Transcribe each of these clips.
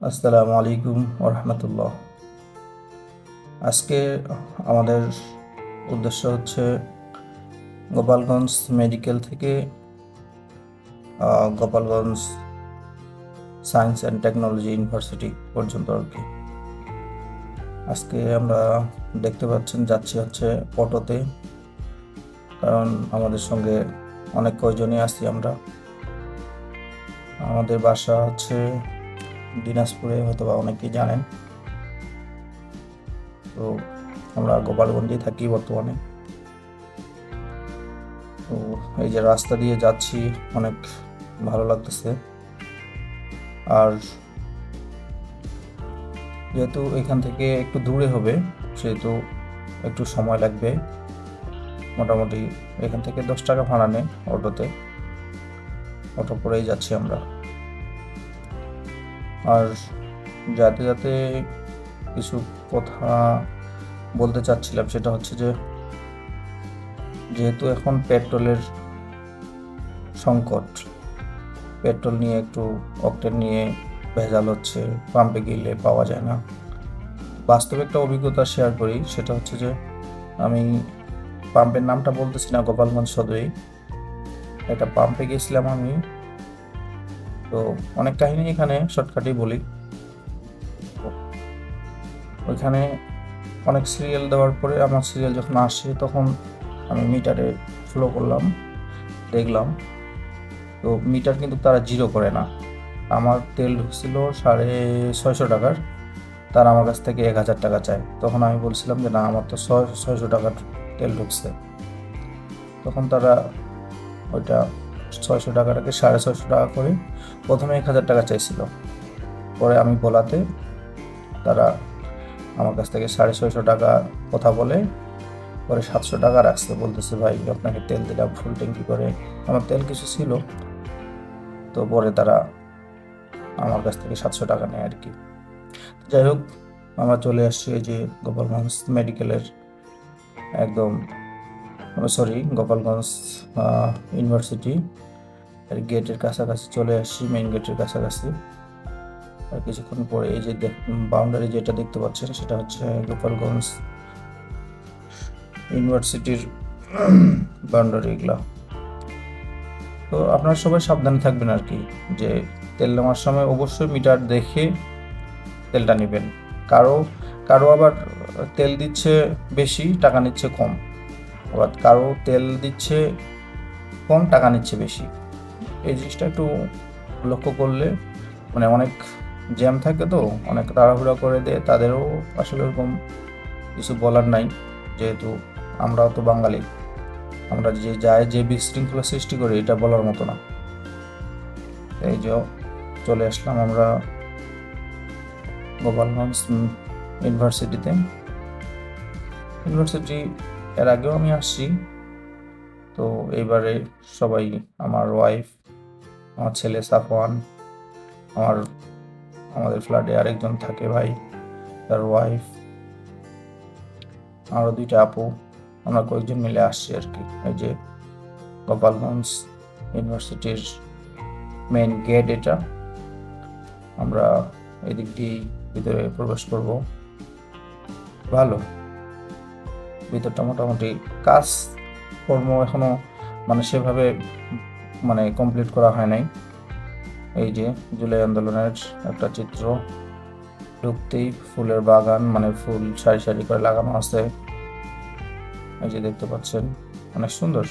আসসালামু আলাইকুম ওরহমতুল্লাহ। আজকে আমাদের উদ্দেশ্য হচ্ছে গোপালগঞ্জ মেডিকেল থেকে Gopalganj science and technology university পর্যন্ত আর কি। আজকে আমরা দেখতে পাচ্ছেন যাচ্ছি হচ্ছে অটোতে, কারণ আমাদের সঙ্গে অনেক কয়জনই আছি আমরা। আমাদের বাসা হচ্ছে দিনাজপুরে, হয়তো বা অনেকেই জানেন। তো আমরা গোপালগঞ্জেই থাকি বর্তমানে। তো এই যে রাস্তা দিয়ে যাচ্ছি, অনেক ভালো লাগতেছে। আর যেহেতু এখান থেকে একটু দূরে হবে, সেহেতু একটু সময় লাগবে। মোটামুটি এখান থেকে 10 টাকা ভাড়া নেয় অটোতে, অটো করেই যাচ্ছি আমরা। আর যাতে যাতে কিছু কথা বলতে চাচ্ছিলাম, সেটা হচ্ছে যে যেহেতু এখন পেট্রোলের সংকট, পেট্রোল নিয়ে একটু অকটেন নিয়ে ভেজাল হচ্ছে, পাম্পে গেলে পাওয়া যায় না। বাস্তবে একটা অভিজ্ঞতা শেয়ার করি, সেটা হচ্ছে যে আমি পাম্পের নামটা বলতেছি না, গোপালগঞ্জ সদরে একটা পাম্পে গেছিলাম আমি। তো অনেক কাহিনী এখানে শর্টকাটেই বলি। ওইখানে অনেক সিরিয়াল দেওয়ার পরে আমার সিরিয়াল যখন আসে, তখন আমি মিটারে ফ্লো করলাম, দেখলাম তো মিটার কিন্তু তারা জিরো করে না। আমার তেল ঢুকছিল 650 টাকার, তারা আমার কাছ থেকে 1000 টাকা চায়। তখন আমি বলছিলাম যে না, আমার তো 600 টাকার তেল ঢুকছে। তখন তারা ওইটা 600 টাকাটাকে 650 টাকা করে প্রথমে 1000 টাকা চাইছিল। পরে আমি বলাতে তারা আমার কাছ থেকে 650 টাকা কথা বলে পরে 700 টাকা রাখছে। বলতেছে ভাই, আপনাকে তেল দিলাম ফুল ট্যাঙ্কি করে, আমার তেল কিছু ছিল। তো পরে তারা আমার কাছ থেকে 700 টাকা নেয় আর কি। যাই হোক, আমরা চলে আসছি এই যে গোপালগঞ্জ মেডিকেলের একদম, সরি, গোপালগঞ্জ ইউনিভার্সিটি এর গেটের কাছাকাছি চলে আসছি, মেইন গেটের কাছাকাছি। আর কিছুক্ষণ পরে এই যে বাউন্ডারি যেটা দেখতে পাচ্ছেন, সেটা হচ্ছে গোপালগঞ্জ ইউনিভার্সিটির বাউন্ডারি এগুলা। তো আপনারা সবাই সাবধানে থাকবেন আর কি, যে তেল নেওয়ার সময় অবশ্যই মিটার দেখে তেলটা নেবেন। কারো কারো আবার তেল দিচ্ছে বেশি, টাকা নিচ্ছে কম। আবার কারো তেল দিচ্ছে কম, টাকা নিচ্ছে বেশি। এই জিনিসটা একটু লক্ষ্য করলে, মানে অনেক জ্যাম থাকে তো, অনেক তাড়াহুড়া করে দেয়, তাদেরও আসলে ওরকম কিছু বলার নাই। যেহেতু আমরাও তো বাঙালি, আমরা যে যায় যে বিশৃঙ্খলা সৃষ্টি করি, এটা বলার মতো না। এই যে চলে আসলাম আমরা গোপালগঞ্জ ইউনিভার্সিটিতে। ইউনিভার্সিটি এর আগেও আমি আসছি। তো এইবারে সবাই, আমার ওয়াইফ, আমার ছেলে সাফওয়ান, আমাদের ফ্ল্যাটে আরেকজন থাকে ভাই, তার ওয়াইফ, আরও 2টা আপু, আমরা কয়েকজন মিলে আসছি আর কি। এই যে গোপালগঞ্জ ইউনিভার্সিটির মেইন গেট এটা। আমরা এদিক দিয়ে ভিতরে প্রবেশ করব। ভালো, ভিতরটা মোটামুটি কাজ কর্ম এখনো মানে সেভাবে মানে কমপ্লিট করা হয় নাই। এই যে জুলাই আন্দোলনের একটা চিত্র, ঢুকতেই ফুলের বাগান, মানে ফুল সারি সারি করে লাগানো আছে। এই যে দেখতে পাচ্ছেন, অনেক সুন্দর,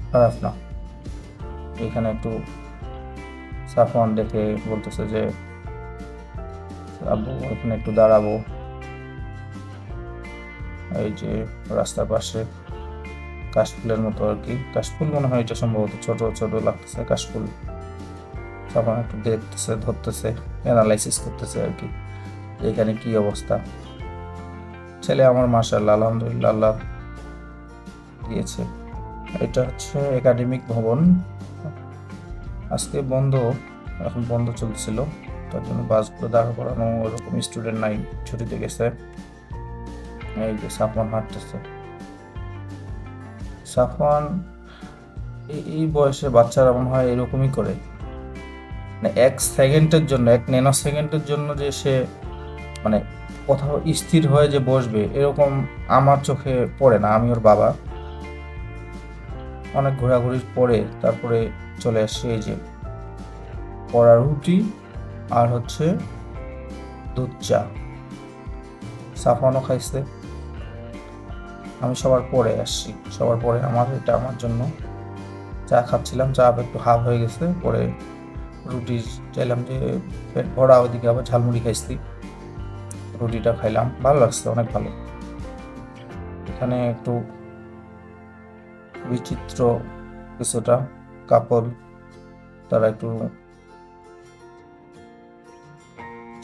খারাপ না। এখানে একটু সাফওয়ান দেখে বলতেছে যে আব্বু এখানে একটু দাঁড়াবো। এই যে রাস্তার পাশে কাশফুলের মতো আর কি, কাশফুল মনে হয় এটা, সম্ভবত ছোট ছোট লাগতেছে কাশফুল। সাফওয়ান একটু দেখতেছে, ধরতেছে, অ্যানালাইসিস করতেছে আর কি, এখানে কি অবস্থা। ছেলে আমার মাশাআল্লাহ আলহামদুলিল্লাহ, আল্লাহ দিয়েছে। এটা হচ্ছে একাডেমিক ভবন। আজকে বন্ধ, এখন বন্ধ চলছিল, তার জন্য বাসগুলো দাঁড় করানো, ওরকম স্টুডেন্ট নাই, ছুটিতে গেছে। এই যে সাফওয়ান হাঁটতেছে। সাফওয়ান এই বয়সে বাচ্চারা মনে হয় এরকমই করে, মানে 1 সেকেন্ডের জন্য, 1 ন্যানো সেকেন্ডের জন্য যে সে মানে কোথাও স্থির হয়ে যে বসবে এরকম আমার চোখে পড়ে না। আমি ওর বাবা, অনেক ঘোরাঘুরির পরে তারপরে চলে আসছি এই যে কড়া রুটি আর হচ্ছে দুধ চা। সাফানও খাইছে। আমি সবার পরে আসছি, সবার পরে এটা আমার জন্য। চা খাচ্ছিলাম, চা একটু হাফ হয়ে গেছে, পরে রুটি চাইলাম যে পেট ভরা, ওইদিকে আবার ঝালমুড়ি খাইছি, রুটিটা খাইলাম, ভালো লাগছে, অনেক ভালো। এখানে একটু বিচিত্র কিছুটা কাপল, তারা একটু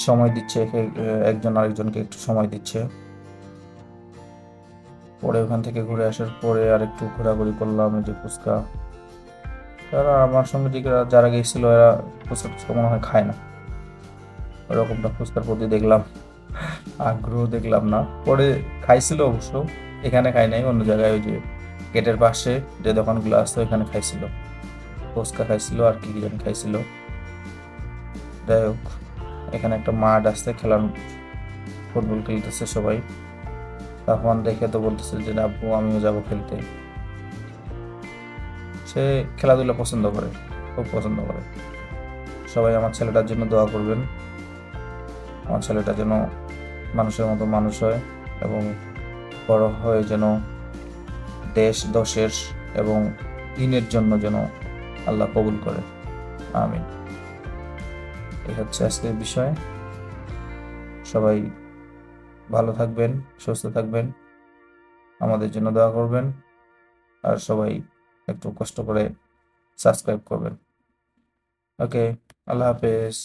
সময় দিচ্ছে, একজন আরেকজনকে একটু সময় দিচ্ছে। পরে ওখান থেকে ঘুরে আসার পরে আর একটু ঘোরাঘুরি করলাম, এই যে ফুচকা। তারা আমার সঙ্গে যারা গেছিল এরা ফুচকা টুচকা মনে হয় খায় না, ওরকমটা ফুচকার প্রতি দেখলাম আগ্রহ দেখলাম না। পরে খাইছিল অবশ্য, এখানে খাই নাই, অন্য জায়গায় ওই যে গেটের পাশে যে দোকানগুলো আছে ওইখানে খাইছিল, ফুচকা খাইছিল আর কি জানি খাইছিল। যাই হোক, এখানে একটা মাঠ আছে, ফুটবল খেলতেছে সবাই। তখন দেখে তো বলতেছে যে আব্বু আমিও যাবো খেলতে। সে খেলাধুলা পছন্দ করে, খুব পছন্দ করে। সবাই আমার ছেলেটার জন্য দোয়া করবেন, আমার ছেলেটা যেন মানুষের মতো মানুষ হয় এবং বড় হয়ে যেন দশের এবং দিনের জন্য যেন আল্লাহ কবুল করে। আমিন। এই হচ্ছে আজকের বিষয়। সবাই ভালো থাকবেন, সুস্থ থাকবেন, আমাদের জন্য দোয়া করবেন, আর সবাই একটু কষ্ট করে সাবস্ক্রাইব করবেন। ওকে, আল্লাহ হাফেজ।